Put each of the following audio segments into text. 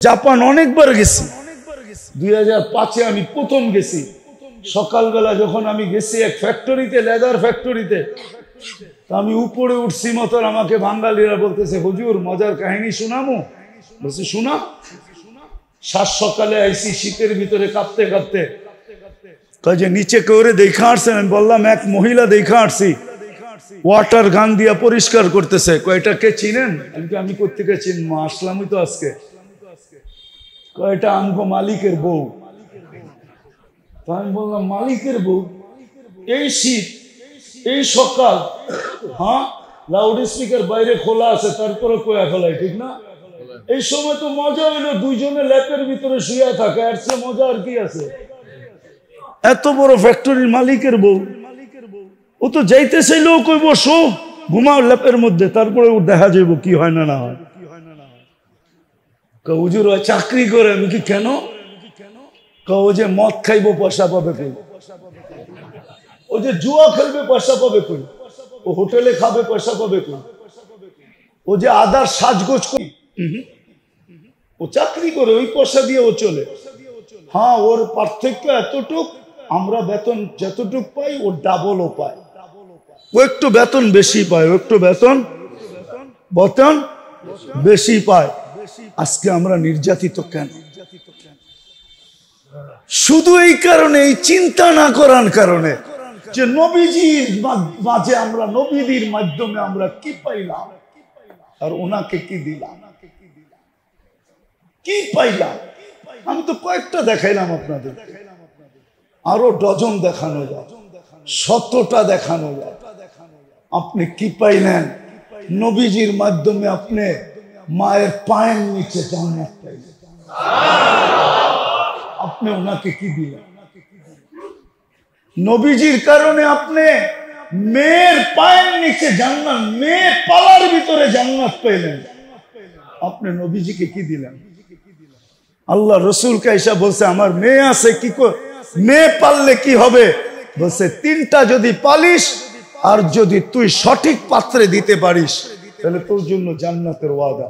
Japan অনেকবার গেছি, 2005-এ আমি প্রথম গেছি। সকালবেলা যখন আমি গেছি এক ফ্যাক্টরিতে, লেদার ফ্যাক্টরিতে, আমি উপরে উঠছি মতো আমাকে বাঙালিরা বলতেছে, হুজুর মজার কাহিনী শোনামো। বলছি শোনা। সাত সকালে আইসি শীতের ভিতরে কাঁপতে কাঁপতে, কয় যে নিচে করে দেখা আসছেন। আমি বললাম এক মহিলা দেখা আসছি, ওয়াটার গান দিয়া পরিষ্কার করতেছে। কয়টা কে চিনেন? আমি কোত্থেকে চিনবো, আসলামই তো আজকে। কয়টা আমগো মালিকের বউ। আমি বললাম মালিকের বউ? এই শীত, এই সকাল, হ্যাঁ লাউড স্পিকার বাইরে খোলা আছে, তারপরে কয়া ফেলাই, ঠিক না? এই সময় তো মজা হইলো, দুইজনে ল্যাপের ভিতরে শুয়ে থাকে, আর সে মজা আর কি আছে? এত বড় ফ্যাক্টরির মালিকের বউ, ও তো যাইতে চাইলেও কইব শো, ঘুমাও ল্যাপের মধ্যে, তারপরে ও দেখা যাইব কি হয় না না হয়। হুজুর চাকরি করে। আমি কি কেন? ও যে মদ খাইবো পয়সা পাবে কই, ও যে জুয়া খেলবে পয়সা পাবে কই, ও হোটেলে খাবে পয়সা পাবে কই, ও যে আদার সাজগোজ করি, ও চাকরি করে, ওই পয়সা দিয়ে ও চলে। হ্যাঁ, ওর পার্থক্য এতটুক, আমরা বেতন যতটুক পাই ও ডাবলও পায়। ও একটু বেতন বেশি পায়, ও একটু বেতন বেশি পায়। আজকে আমরা নির্যাতিত কেন? শুধু এই কারণে, এই চিন্তা না করার কারণে যে নবীজির মাঝে আমরা, নবীদের মাধ্যমে আমরা কি পাইলাম আর ওনাকে কি দিলাম, কি পাইলাম। আমি তো কয়েকটা দেখাইলাম আপনাদের, আরো ডজন দেখানো যায়, 100টা দেখানো যায়। আপনি কি পাইলেন? নবীজির মাধ্যমে আপনি মায়ের পায়ের নিচে জান্নাত পাইলেন। আপনি ওনাকে কি দিলেন? নবীজির কারণে আপনি মেয়ের পায়ের নিচে জান্নাত, মেয়ে পালার ভিতরে জান্নাত পাইলেন। আপনি নবীজিকে কি দিলেন? আল্লাহ রসুল কাইসা বলছে আমার মেয়ে আছে, কি মেয়ে পাললে কি হবে? বলছে 3টা যদি পালিস আর যদি তুই সঠিক পাত্রে দিতে পারিস তাহলে তোর জন্য জান্নাতের ওয়াদা।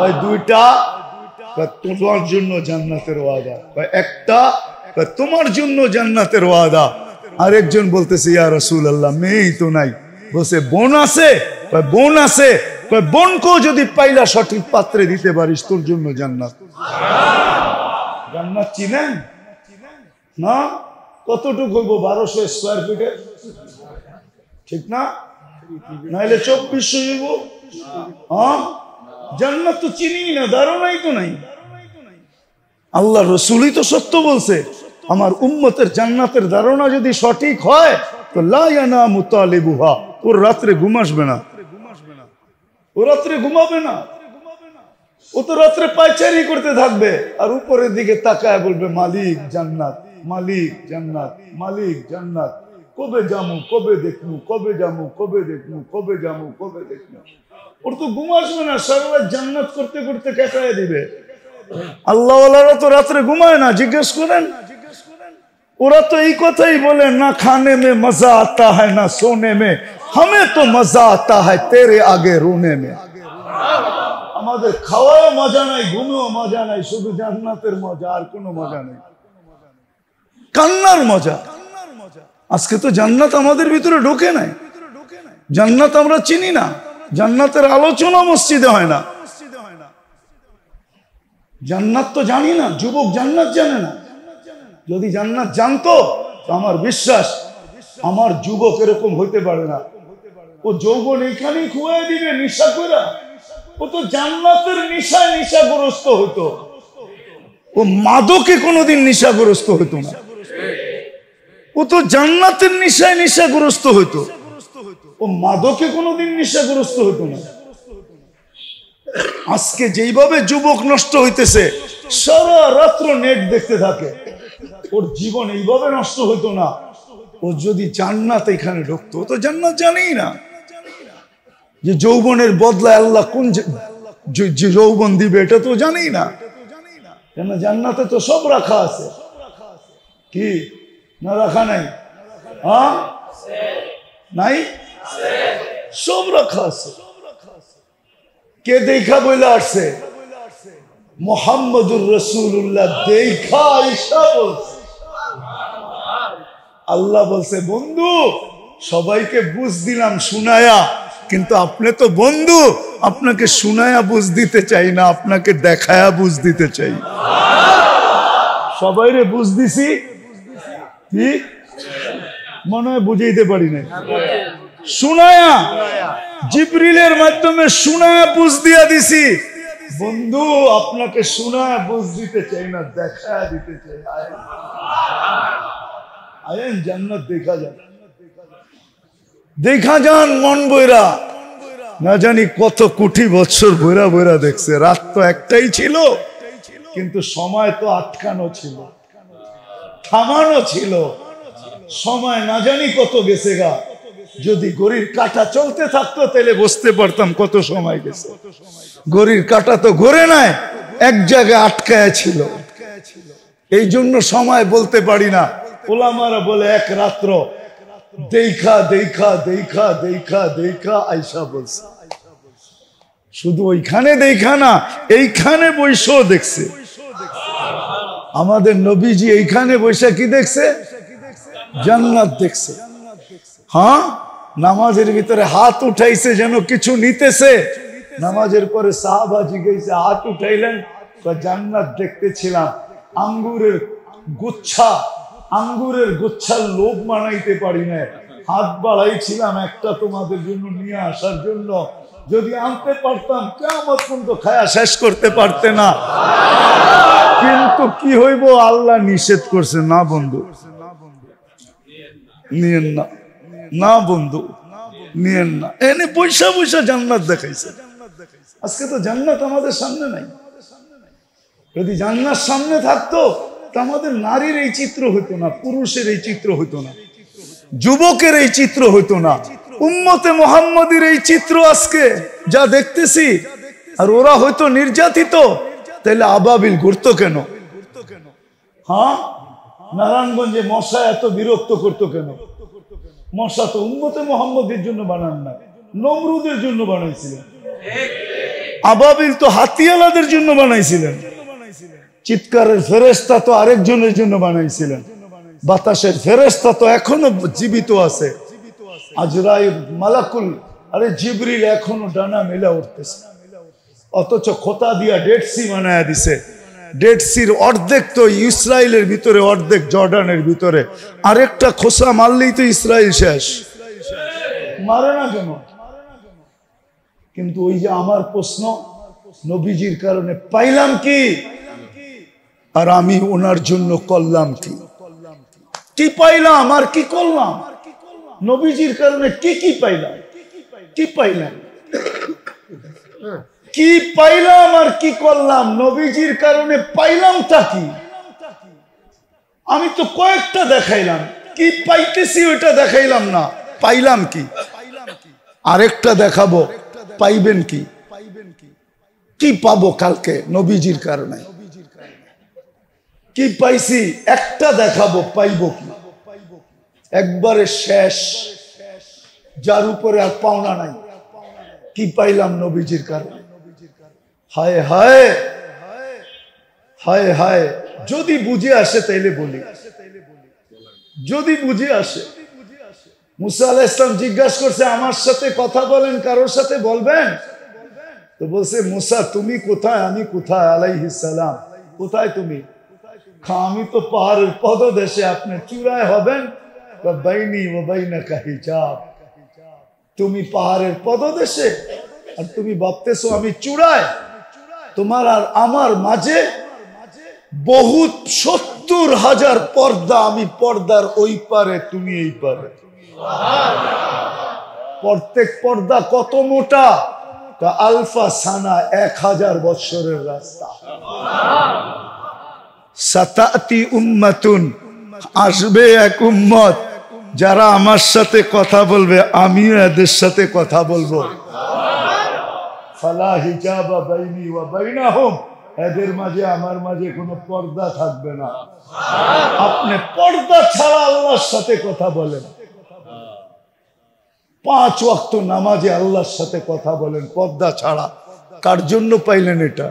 ওই 2টা তোমার জন্য জান্নাতের ওয়াদা, একটা তোমার জন্য জান্নাতের ওয়াদা। আরেকজন বলতেছে ইয়া রাসূলুল্লাহ মেয়েই তো নাই। বলছে বোন আছে? বোন আছে। বোনকেও যদি পাইলা সঠিক পাত্রে দিতে পারিস তোর জন্য জান্নাত। জান্নাত চিনেন না? কতটুকু হইব? 1200 স্কয়ার ফিটের, ঠিক না? নাইলে 2400 হইব। হ্যাঁ, জান্নাত তো চিনি না, ধারণাই তো নাই। আল্লাহ রসুলই তো সত্য বলছে, আমার উম্মতের জান্নাতের ধারণা যদি সঠিক হয় তো লা ইয়ানামু তালিবুহা, ওর রাত্রে ঘুম আসবে না, ও রাত্রে ঘুমাবে না, ও তো রাত্রে পায়চারি করতে থাকবে আর উপরের দিকে তাকায় বলবে মালিক জান্নাত, মালিক জান্নাত, মালিক জান্নাত, কবে যামু, কবে দেখমু, কবে যামু, কবে দেখমু, কবে যামু, কবে দেখমু। ওর তো ঘুম আসবে না, সারা রাত জান্নাত করতে করতে কাটায় দিবে। আল্লাহওয়ালারা তো রাত্রে ঘুমায় না, জিজ্ঞেস করেন। ওরা তো এই কথাই বলে না খানে মে মজা আতা হ্যায় না সোনে মে, হমে তো মজা আতা হ্যায় তেরে আগে রোনে মে। আমাদের খাওয়াও মজা নাই, ঘুমেও মজা নাই, শুধু জান্নাতের মজা, আর কোনো মজা নেই, কান্নার মজা। আজকে তো জান্নাত আমাদের ভিতরে ঢোকে নাই, জান্নাত আমরা চিনি না, জান্নাতের আলোচনা মসজিদে হয় না, জান্নাত তো জানি না। যুবক জান্নাত জানে না। যদি জান্নাত জানতো তো আমার বিশ্বাস আমার যুবক এরকম হইতে পারে না। ও যৌবন এইখানেই খুয়াই দিবে নিশা করে। ও তো জান্নাতের নিশায় নিশাগ্রস্ত হতো, ও মাদকে কোনোদিন নিশাগ্রস্ত হতো না। ও তো জান্নাতের নিশায় নিশাগ্রস্ত হতো, ও মাদকে কোনোদিন নিশাগ্রস্ত হতো না। আজকে যেইভাবে যুবক নষ্ট হইতেছে, সারা রাত্র নেট দেখতে থাকে, ওর জীবন এইভাবে নষ্ট হইতো না। ও যদি জান্নাত এখানে ঢুকতো, ও তো জান্নাত জানেই না যে যৌবনের বদলায় আল্লাহ কোন যৌবন দিবে, এটা তো জানেই না। কেন? জান্নাতে তো সব রাখা আছে। কি না রাখা নাই? হ্যাঁ, নাই, সব রাখা আছে। কে দেখা বইলা আসছে? মুহাম্মদুর রাসূলুল্লাহ দেখা আয়েশা বলছে, আল্লাহ বলছে বন্ধু সবাইকে বুঝ দিলাম শুনায়া, কিন্তু আপনি তো বন্ধু, আপনাকে শুনায়া বুঝ দিতে চাই না, আপনাকে দেখায়া বুঝ দিতে চাই। সবাইরে বুঝ দিছি, কি মনে হয় বুঝাইতে পারি না, শুনায়া জিবরিলের মাধ্যমে শুনায়া বুঝ দিয়া দিছি। বন্ধু আপনাকে শুনায়া বুঝ দিতে চাই না, দেখায়া দিতে চাই। আয়েন জান্নাত দেখা যান, দেখা যান মন বইরা। না জানি কত কোটি বছর বইরা বইরা দেখছে। রাত তো একটাই ছিল, কিন্তু সময় তো আটকানো ছিল, থামানো ছিল। সময় না জানি কত গেছে গা। যদি ঘড়ির কাঁটা চলতে থাকতো তাহলে বুঝতে পারতাম কত সময় গেছে। ঘড়ির কাঁটা তো ঘুরে নাই, এক জায়গায় আটকায় ছিল। এই জন্য সময় বলতে পারি না। ওলামারা বলে এক রাত্র দেখা দেখা দেখা দেখা দেখা আয়েশা বলছে। শুধু ওইখানে দেখা না, এইখানে বৈশও দেখছে। আমাদের নবীজি এইখানে বৈশা কি দেখছে? জান্নাত দেখছে। হ্যাঁ, নামাজের ভিতরে হাত উঠাইছে যেন কিছু নিতেছে। নামাজের পরে সাহাবা জিজ্ঞেসে হাত উঠাইলেন, জান্নাত দেখতেছিলাম। আঙ্গুরের গুচ্ছার লোভ মানাইতে পারি না, হাত বাড়াইছিলাম একটা তোমাদের জন্য নিয়ে আসার জন্য। যদি আনতে পারতাম কিয়ামত পর্যন্ত খায়া শেষ করতে পারতে না। কিন্তু কি হইব, আল্লাহ নিষেধ করছে, না বন্ধু নিয়েন না, না বন্ধু নিয়েন না। এনে পয়সা পয়সা জান্নাত দেখাইছে। আজকে তো জান্নাত আমাদের সামনে নাই। যদি জান্নাত সামনে থাকতো তা আমাদের নারীর এই চিত্র হইতো না, পুরুষের এই চিত্র হইতো না, যুবকের এই চিত্র হইতো না, উম্মতে মুহাম্মাদীর এই চিত্র আজকে যা দেখতেছি। আর ওরা হয়তো নির্যাতিত, তাহলে আবাবিল ঘুরতো কেন? হ্যাঁ, নারায়ণগঞ্জে মশা এত বিরক্ত করতো কেন? মশা তো উম্মতে মুহাম্মাদীর জন্য বানান না, নমরুদের জন্য বানাইছিলেন। আবাবিল তো হাতিয়ালাদের জন্য বানাইছিলেন। চিৎকারের ফেরেশতা তো আরেকজনের জন্য বানাইছিলেন। বাতাসের ফেরেশতা তো এখনো জীবিত আছে। আজরাইল, মালাকুল, আরে জিবরিল এখনো ডানা মেলা উঠতেছে। অথচ খোতা দিয়া ডেড সি বানায়া দিছে। ডেড সির অর্ধেক তো ইসরায়েলের ভিতরে, অর্ধেক জর্ডানের ভিতরে। আরেকটা খোসা মারলেই তো ইসরায়েল শেষ। মারে না কেন? কিন্তু ওই যে আমার প্রশ্ন, নবীজির কারণে পাইলাম কি, আর আমি ওনার জন্য করলাম কি? কি পাইলাম আর কি করলাম? নবীজির কারণে কি কি পাইলাম? কি পাইলাম? কি পাইলাম আর কি করলাম? নবীজির কারণে পাইলামটা কি? আমি তো কয়েকটা দেখাইলাম, কি পাইতেছি ওইটা দেখাইলাম না। পাইলাম কি? আরেকটা দেখাবো, পাইবেন কি? কি পাবো কালকে নবীজির কারণে? কি পাইছি একটা দেখাবো, পাইবো কি? একবারে শেষ, যার উপরে আর পাওনা নাই। কি পাইলাম নবীজির কারণে? হায় হায় হায় হায়। যদি বুঝে আসে তাইলে বলি, যদি বুঝে আসে। মুসা আলাইহিস সালাম জিজ্ঞাসা করছে, আমার সাথে কথা বলেন, কারোর সাথে বলবেন? তো বলছে, মুসা তুমি কোথায়, আমি কোথায়? আলাইহিস সালাম, কোথায় তুমি? আমি তো পাহাড়ের পদদেশে, আপনি চূড়ায় হবেন। বাইনি ওয়া বাইনাকা হিজাব। তুমি পাহাড়ের পদদেশে আর তুমি ভাবতেছো আমি চূড়ায়। তোমার আর আমার মাঝে বহুত ৭০,০০০ পর্দা। আমি পর্দার ওই পারে, তুমি এই পারে। প্রত্যেক পর্দা কত মোটা? আলফা সানা, ১০০০ বৎসরের রাস্তা। সাতাতি উম্মাতুন, আসবে এক উম্মত যারা আমার সাথে কথা বলবে, আমিও এদের সাথে কথা বলবো। ফালা হিজাবা বাইনি ওয়া বাইনাহুম, এদের মাঝে আমার মাঝে কোনো পর্দা থাকবে না। আপনি পর্দা ছাড়া আল্লাহর সাথে কথা বলেন। ৫ ওয়াক্ত নামাজে আল্লাহর সাথে কথা বলেন পর্দা ছাড়া। কার জন্য পাইলেন এটা?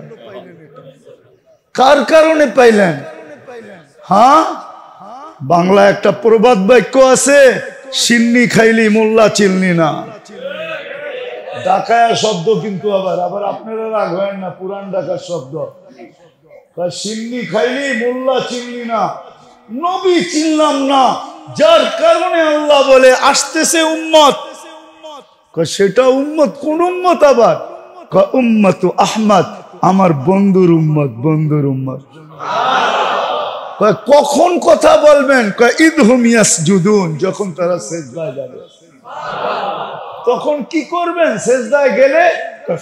কার কারণে পাইলেন? হ্যাঁ, বাংলা একটা প্রবাদ বাক্য আছে, সিন্নি খাইলি মোল্লা চিনলি না। ডাকায়া শব্দ কিন্তু আবার আপনারা রাগ হয় না, পুরান ঢাকার শব্দ। সিন্নি খাইলি মোল্লা চিনলি না, নবী চিনলাম না, যার কারণে আল্লাহ বলে আসতেছে উম্মত। সেটা উম্মত কোন উম্মত? আবার উম্মত আহমদ, আমার বন্ধুর উম্মত, বন্ধুর উম্মত। কখন কথা বলবেন? ইদহুম ইয়াসজুদুন, যখন তারা সিজদায় যাবে। তখন কি করবেন? সিজদায় গেলে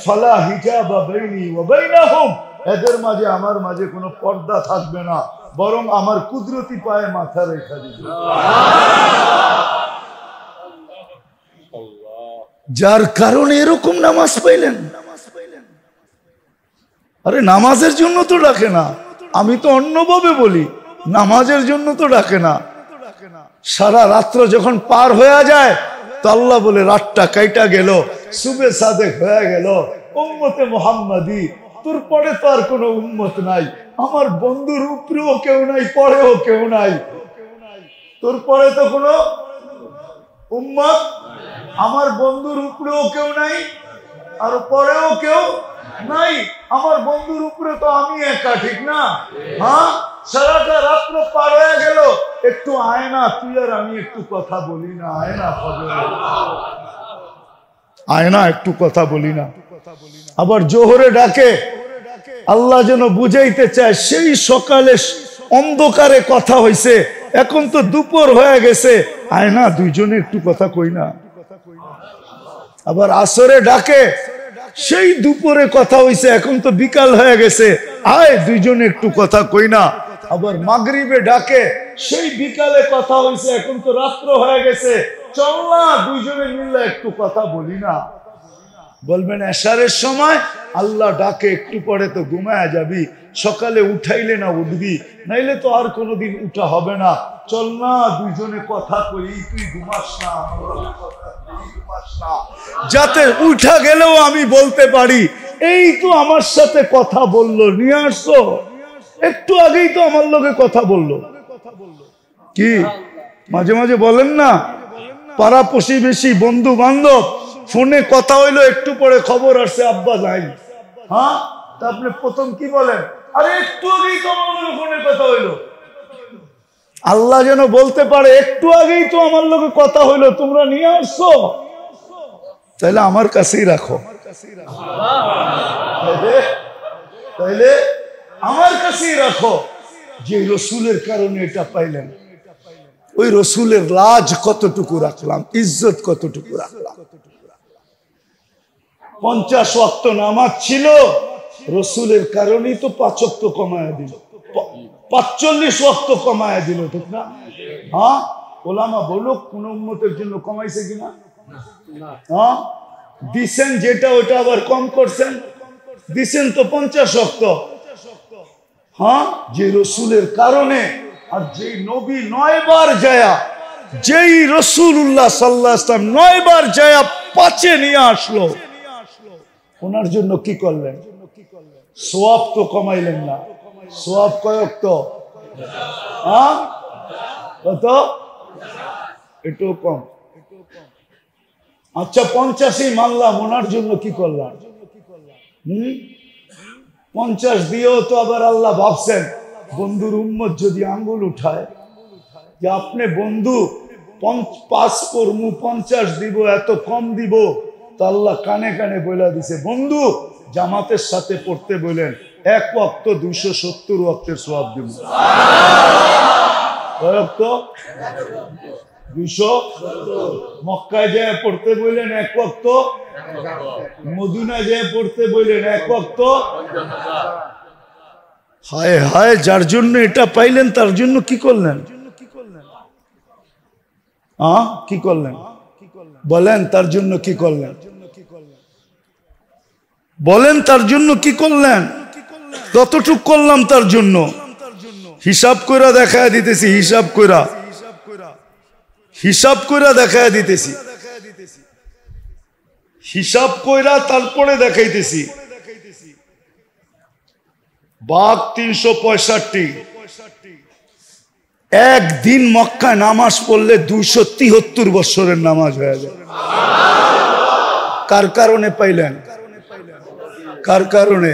ফালা হিজাবা বাইনি ওয়া বাইনাহুম, এদের মাঝে আমার মাঝে কোনো পর্দা থাকবে না, বরং আমার কুদরতি পায়ে মাথা রেখে দিবে। যার কারণে এরকম নামাজ পাইলেন। আরে নামাজের জন্য তো ডাকে না, আমি তো অন্যভাবে বলি, নামাজের জন্য তো ডাকে না। সারা রাত্র যখন পার হয়ে যায় তো আল্লাহ বলে রাতটা কাইটা গেল, সুবে সাদেক হয়ে গেল, উম্মতে মুহাম্মাদি, তোর পরে তো আর কোনো উম্মত নাই, আমার বন্ধুর উপরেও কেউ নাই, পরেও কেউ নাই, তোর পরে তো কোনো উম্মত, আমার বন্ধুর উপরেও কেউ নাই, আর পরেও কেউ নাই, আমার বন্ধুর উপরে তো আমি একা, ঠিক না? হ্যাঁ, সারাটা রাত্র পার হয়ে গেল, একটু আয় না, তুই আর আমি একটু কথা বলি না, আয় না, আয় না, একটু কথা বলি না। আবার জোহরে ডাকে, আল্লাহ যেন বুঝাইতে চায় সেই সকালে অন্ধকারে কথা হইছে, এখন তো দুপুর হয়ে গেছে, আয় না, দুইজনে একটু কথা কই না। আবার আসরে ডাকে, সেই দুপুরে কথা হইছে, এখন তো বিকাল হয়ে গেছে, আয় দুইজনে একটু কথা কই না। আবার মাগরিবে ডাকে, সেই বিকালে কথা হইছে, এখন তো রাত্র হয়ে গেছে, চল না দুইজনে মিলে একটু কথা বলি না। বলবেন এশারের সময় আল্লাহ ডাকে, একটু পরে তো ঘুমায় যাবি, সকালে উঠাইলে না উঠবি, নাইলে তো আর কোনোদিন উঠা হবে না, চল না দুইজনে কথা কই, তুই ঘুমাস না, যাতে উঠা গেলেও আমি বলতে পারি এই তো আমার সাথে কথা বললো, নিয়ে আসছো, একটু আগেই তো আমার লগে কথা বললো। কি মাঝে মাঝে বলেন না, পাড়া প্রতিবেশী বন্ধু বান্ধব ফোনে কথা হইলো, একটু পরে খবর আসছে আব্বা নাই। হ্যাঁ, তা আপনি প্রথম কি বলেন? আরে একটু আগেই তো আমার লগে ফোনে কথা হইলো। আল্লাহ যেন বলতে পারে একটু আগেই তো আমার লগে কথা হইলো, তোমরা নিয়ে আসছো, তাইলে আমার কাছেই রাখো, তাইলে আমার কাছেই রাখো। যে রসুলের কারণে এটা পাইলেন, ওই রসুলের লাজ কতটুকু রাখলাম, ইজ্জত কতটুকু রাখলাম। 50 ওয়াক্ত নামাজ ছিল, রসুলের কারণেই তো 5 ওয়াক্ত কমায়া দিল, 45 ওয়াক্ত কমায়া দিল, ঠিক না? হ্যাঁ, ওলামা বলুক কোন উম্মতের জন্য কমাইছে কিনা? হ্যাঁ, দিছেন যেটা ওটা আবার কম করছেন, দিছেন তো 50 ওয়াক্ত। হ্যাঁ, যে রসুলের কারণে, আর যেই নবী 9 বার যায়া, যেই রসুল্লাহ সাল্লাল্লাহু আলাইহি ওয়াসাল্লাম 9 বার যায়া 5-এ নিয়ে আসলো, ওনার জন্য কি করলেন? সওয়াব তো কমাইলেন না, সওয়াব কয়ক তো? হ্যাঁ, কত? একটু কম। আচ্ছা 50-ই মানলাম, ওনার জন্য কি করলাম? 50 দিয়েও তো আবার আল্লাহ ভাবছেন, বন্ধুর উম্মত যদি আঙ্গুল উঠায় যে আপনি বন্ধু 5 করমু 50 দিব, এত কম দিব, তো আল্লাহ কানে কানে বলে দিছে, বন্ধু জামাতের সাথে পড়তে বলেন, 1 ওয়াক্ত 270 ওয়াক্তের সওয়াব দিব। কয় ওয়াক্ত? 270। মক্কায় যায় পড়তে বললেন 1 ওয়াক্ত, মদিনায় যায় পড়তে বললেন 1 ওয়াক্ত। হায় হায়, যার জন্য এটা পাইলেন তার জন্য কি করলেন? কি করলেন বলেন? তার জন্য কি করলেন বলেন? তার জন্য কি করলেন? কতটুক করলাম তার জন্য? হিসাব কইরা দেখায় দিতেছি, হিসাব কইরা দেখায় দিতেছি, হিসাব কইরা তারপরে দেখাইতেছি। বাঘ 365। একদিন মক্কায় নামাজ পড়লে 273 বছরের নামাজ হয়ে যায়। কার কারণে পাইলেন? কার কারণে?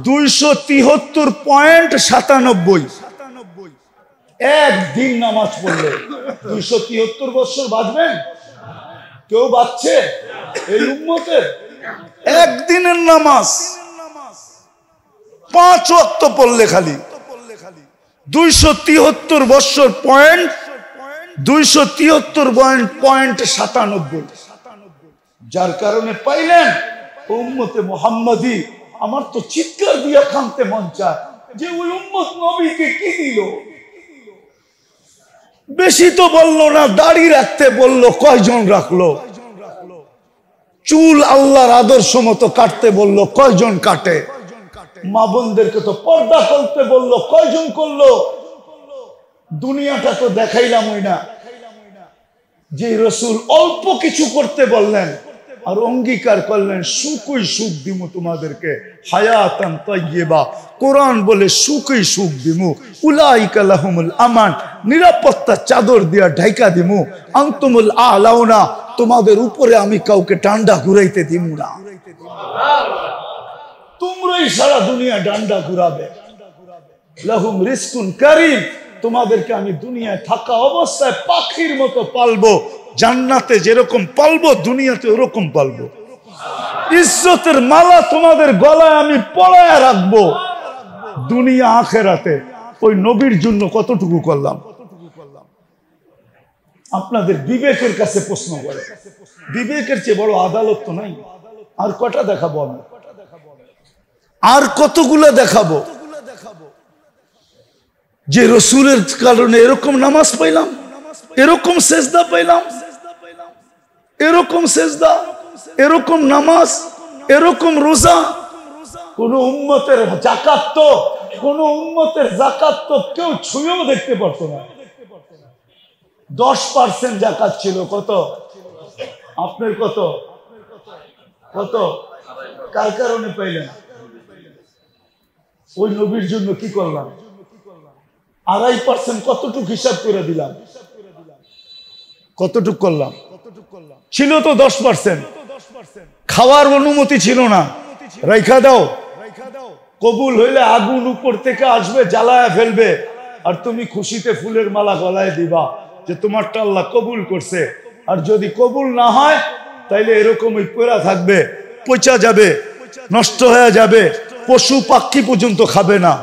273.97। একদিন নামাজ পড়লে 273 বছর বাঁচবেন? কেউ বাঁচছে এই উম্মতের? একদিনের নামাজ 5 ওয়াক্ত পড়লে খালি 273 বছর পয়েন্ট 273.97। যার কারণে পাইলেন উম্মতে মুহাম্মাদি। আমার তো চিৎকার দিয়া কাঁদতে মন চায় যে ওই উম্মত নবীকে কি দিল। বেশি তো বললো না, দাড়ি রাখতে বললো, কয়জন রাখলো? চুল আল্লাহর আদর্শ মতো কাটতে বললো, কয়জন কাটে? মা বোনদেরকে তো পর্দা করতে বললো, কয়জন করলো? দুনিয়াটা তো দেখাইলাম ওই না যে রসুল অল্প কিছু করতে বললেন আর অঙ্গীকার করলেন সুখই সুখ দিমু তোমাদেরকে, হায়াতান তাইয়্যিবা। কোরআন বলে সুখই সুখ দিমু, উলাইকা লাহুমুল আমান, নিরাপত্তা চাদর দিয়া ঢাইকা দিমু, আনতুমুল আলাউনা, তোমাদের উপরে আমি কাউকে ডান্ডা ঘুরাইতে দিমু না। তোমরাই সারা দুনিয়া ডান্ডা ঘুরাবে। লাহুম রিজকুন কারীম, তোমাদেরকে আমি দুনিয়ায় থাকা অবস্থায় পাখির মতো পালবো। জান্নাতে যেরকম পালবো দুনিয়াতে ওরকম পালবো। ইজ্জতের মালা তোমাদের গলায় আমি পরায় রাখবো দুনিয়া আখেরাতে। ওই নবীর জন্য কতটুকু করলাম? আপনাদের বিবেকের কাছে প্রশ্ন করে, বিবেকের চেয়ে বড় আদালত তো নাই। আর কটা দেখাবো আমি? আর কতগুলো দেখাবো যে রসুলের কারণে এরকম নামাজ পাইলাম, এরকম সেজদা পাইলাম, এরকম সেজদা, এরকম নামাজ, এরকম রোজা। কোন উম্মতের যাকাত তো, কোন উম্মতের যাকাত তো কেউ ছুঁয়েও দেখতে পারতো না। 10% যাকাত ছিল। কত? আপনার কত? কত? কার কারণে পাইলেন? ওই নবীর জন্য কি করলাম? 2.5% কতটুক হিসাব করে দিলাম? কতটুক করলাম? ছিল তো 10%। খাওয়ার অনুমতি ছিল না, রাইখা দাও। কবুল হইলে আগুন উপর থেকে আসবে, জ্বালায় ফেলবে, আর তুমি খুশিতে ফুলের মালা গলায় দিবা যে তোমারটা আল্লাহ কবুল করছে। আর যদি কবুল না হয় তাইলে এরকমই পড়া থাকবে, পচা যাবে, নষ্ট হয়ে যাবে, পশু পাখি পর্যন্ত খাবে না।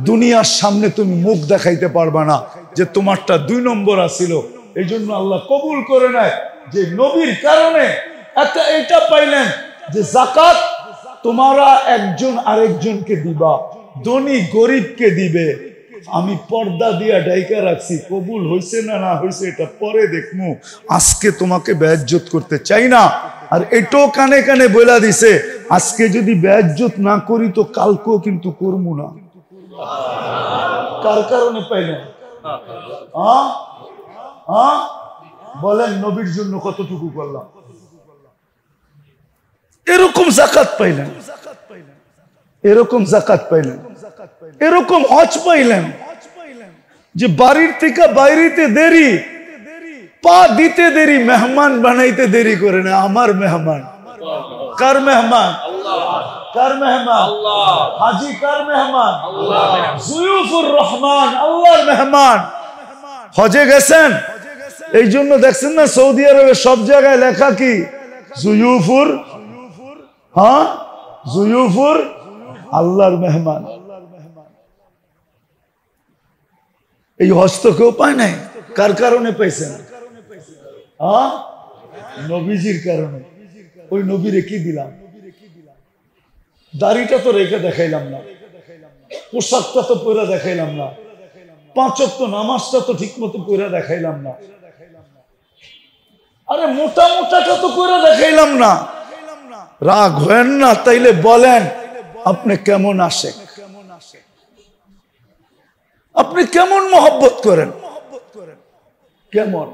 দুনিয়ার সামনে তুমি মুখ দেখাইতে পারবা না যে তোমারটা 2 নম্বর আসিল। এই জন্য আল্লাহ কবুল করে নেয় যে নবীর কারণে এটা পাইলেন যে যাকাত তোমারা একজন আরেকজনকে দিবা, ধনী গরিবকে দিবে। আমি পর্দা দিয়া ডাইকা রাখছি, কবুল হইছে না না হইছে এটা পরে দেখমু, আজকে তোমাকে বেইজ্জত করতে চাই না। আর এটাও কানে কানে বইলা দিছে, আজকে যদি বেইজ্জত না করি তো কালকেও কিন্তু করবো না। কার কারণে পাইলেন? বলেন নবীর জন্য কতটুকু করলাম? এরকম যাকাত পাইলেন, এরকম যাকাত পাইলেন, এরকম হজ পাইলেন যে বাড়ির থেকে বাইরেতে দেরি, পা দিতে দেরি, মেহমান বানাইতে দেরি করে না। আমার মেহমান। কার মেহমান? কার মেহমান? হাজি কার মেহমান? জুয়ুফুর রহমান, আল্লাহর মেহমান। হজে গেছেন, এই জন্য দেখছেন না সৌদি আরবে সব জায়গায় লেখা কি? জুয়ুফুর, হ্যাঁ জুয়ুফুর আল্লাহর মেহমান। এই হজ তো কেউ পায় নাই। কার কারণে পাইছেন? নবীজির কারণে। ওই নবীরে কি দিলাম? দাড়িটা তো রেখে দেখাইলাম না, পোশাকটা তো পরে দেখাইলাম না, 5 ওয়াক্ত নামাজটা তো ঠিক মতো পরে দেখাইলাম না, আরে মোটা মোটাটা তো করে দেখাইলাম না। রাগ হেন না, তাইলে বলেন আপনি কেমন আসে, আপনি কেমন মহব্বত করেন, কেমন?